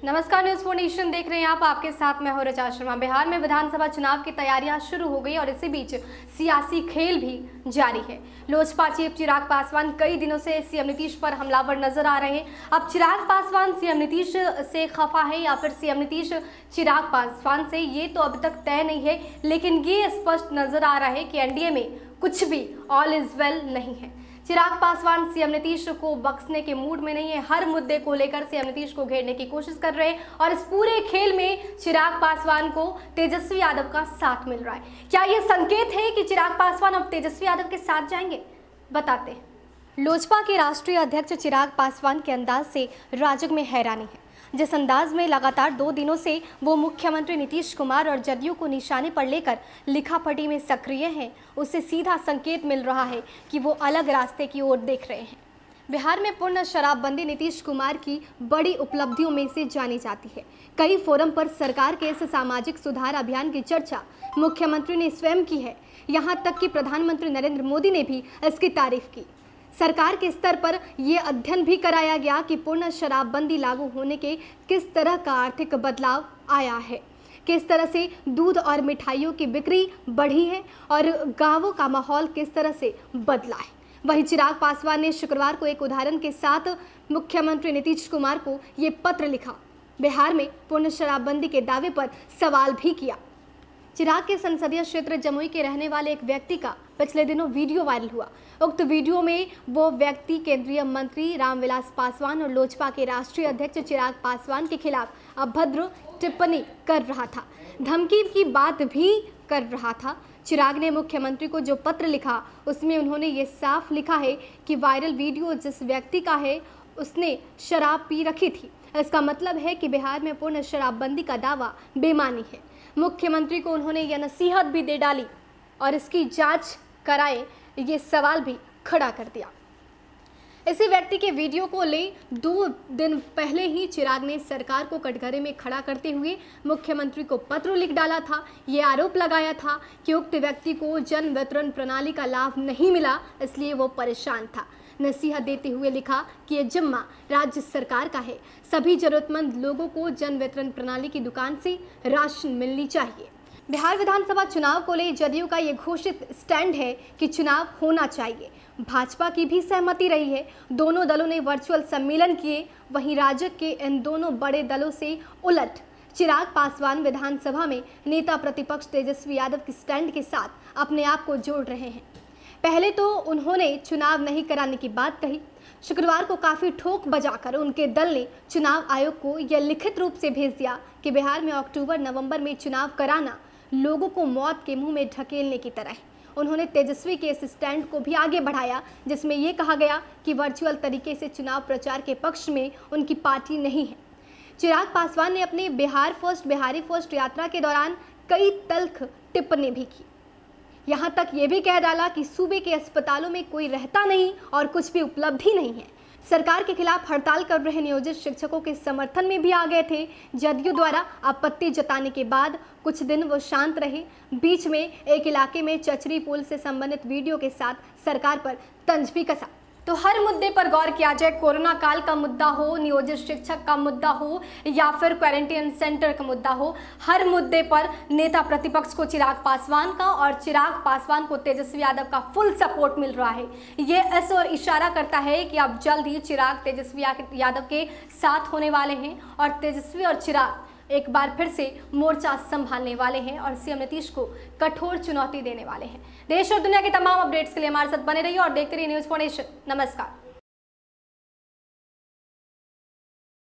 नमस्कार, news 4 nation देख रहे हैं आप। आपके साथ मैं हूं ऋचा शर्मा। बिहार में विधानसभा चुनाव की तैयारियां शुरू हो गई और इसी बीच सियासी खेल भी जारी है। लोजपा चीफ चिराग पासवान कई दिनों से सीएम नीतीश पर हमलावर नजर आ रहे हैं। अब चिराग पासवान सीएम नीतीश से खफा है या फिर सीएम नीतीश चिराग पासवान से, ये तो अभी तक तय नहीं है, लेकिन ये स्पष्ट नजर आ रहा है कि एनडीए में कुछ भी ऑल इज वेल नहीं है। चिराग पासवान सीएम नीतीश को बख्शने के मूड में नहीं है। हर मुद्दे को लेकर सीएम नीतीश को घेरने की कोशिश कर रहे हैं और इस पूरे खेल में चिराग पासवान को तेजस्वी यादव का साथ मिल रहा है। क्या यह संकेत है कि चिराग पासवान अब तेजस्वी यादव के साथ जाएंगे? बताते हैं। लोजपा के राष्ट्रीय अध्यक्ष चिराग पासवान के अंदाज से राजग में हैरानी है। जिस अंदाज में लगातार 2 दिनों से वो मुख्यमंत्री नीतीश कुमार और जदयू को निशाने पर लेकर लिखापढ़ी में सक्रिय हैं, उससे सीधा संकेत मिल रहा है कि वो अलग रास्ते की ओर देख रहे हैं। बिहार में पूर्ण शराबबंदी नीतीश कुमार की बड़ी उपलब्धियों में से जानी जाती है। कई फोरम पर सरकार के इस सामाजिक सुधार अभियान की चर्चा मुख्यमंत्री ने स्वयं की है। यहाँ तक कि प्रधानमंत्री नरेंद्र मोदी ने भी इसकी तारीफ की। सरकार के स्तर पर यह अध्ययन भी कराया गया कि पूर्ण शराबबंदी लागू होने के किस तरह का आर्थिक बदलाव आया है, किस तरह से दूध और मिठाइयों की बिक्री बढ़ी है और गांवों का माहौल किस तरह से बदला है। वहीं चिराग पासवान ने शुक्रवार को एक उदाहरण के साथ मुख्यमंत्री नीतीश कुमार को ये पत्र लिखा। बिहार में पूर्ण शराबबंदी के दावे पर सवाल भी किया। चिराग के संसदीय क्षेत्र जमुई के रहने वाले एक व्यक्ति का पिछले दिनों वीडियो वायरल हुआ। उक्त वीडियो में वो व्यक्ति केंद्रीय मंत्री रामविलास पासवान और लोजपा के राष्ट्रीय अध्यक्ष चिराग पासवान के खिलाफ अभद्र टिप्पणी कर रहा था, धमकी की बात भी कर रहा था। चिराग ने मुख्यमंत्री को जो पत्र लिखा उसमें उन्होंने ये साफ लिखा है कि वायरल वीडियो जिस व्यक्ति का है उसने शराब पी रखी थी। इसका मतलब है कि बिहार में पूर्ण शराबबंदी का दावा बेमानी है। मुख्यमंत्री को उन्होंने यह नसीहत भी दे डाली और इसकी जांच कराए, ये सवाल भी खड़ा कर दिया। इसी व्यक्ति के वीडियो को ले 2 दिन पहले ही चिराग ने सरकार को कटघरे में खड़ा करते हुए मुख्यमंत्री को पत्र लिख डाला था। ये आरोप लगाया था कि उक्त व्यक्ति को जन वितरण प्रणाली का लाभ नहीं मिला, इसलिए वो परेशान था। नसीहत देते हुए लिखा कि ये जिम्मा राज्य सरकार का है। सभी जरूरतमंद लोगों को जन वितरण प्रणाली की दुकान से राशन मिलनी चाहिए। बिहार विधानसभा चुनाव को ले जदयू का ये घोषित स्टैंड है कि चुनाव होना चाहिए। भाजपा की भी सहमति रही है। दोनों दलों ने वर्चुअल सम्मेलन किए। वहीं राजग के इन दोनों बड़े दलों से उलट चिराग पासवान विधानसभा में नेता प्रतिपक्ष तेजस्वी यादव के स्टैंड के साथ अपने आप को जोड़ रहे हैं। पहले तो उन्होंने चुनाव नहीं कराने की बात कही। शुक्रवार को काफ़ी ठोक बजाकर उनके दल ने चुनाव आयोग को यह लिखित रूप से भेज दिया कि बिहार में अक्टूबर-नवंबर में चुनाव कराना लोगों को मौत के मुंह में ढकेलने की तरह है। उन्होंने तेजस्वी के इस स्टैंड को भी आगे बढ़ाया जिसमें यह कहा गया कि वर्चुअल तरीके से चुनाव प्रचार के पक्ष में उनकी पार्टी नहीं है। चिराग पासवान ने अपने बिहार फर्स्ट बिहारी फर्स्ट यात्रा के दौरान कई तल्ख टिप्पणी भी की। यहाँ तक ये भी कह डाला कि सूबे के अस्पतालों में कोई रहता नहीं और कुछ भी उपलब्धि नहीं है। सरकार के खिलाफ हड़ताल कर रहे नियोजित शिक्षकों के समर्थन में भी आ गए थे। जदयू द्वारा आपत्ति जताने के बाद कुछ दिन वो शांत रहे। बीच में एक इलाके में चचरी पुल से संबंधित वीडियो के साथ सरकार पर तंज भी कसा। तो हर मुद्दे पर गौर किया जाए, कोरोना काल का मुद्दा हो, नियोजित शिक्षक का मुद्दा हो या फिर क्वारंटीन सेंटर का मुद्दा हो, हर मुद्दे पर नेता प्रतिपक्ष को चिराग पासवान का और चिराग पासवान को तेजस्वी यादव का फुल सपोर्ट मिल रहा है। ये इस ओर इशारा करता है कि अब जल्द ही चिराग तेजस्वी यादव के साथ होने वाले हैं और तेजस्वी और चिराग एक बार फिर से मोर्चा संभालने वाले हैं और सीएम नीतीश को कठोर चुनौती देने वाले हैं। देश और दुनिया के तमाम अपडेट्स के लिए हमारे साथ बने रहिए और देखते रहिए न्यूज़ 4 नेशन। नमस्कार।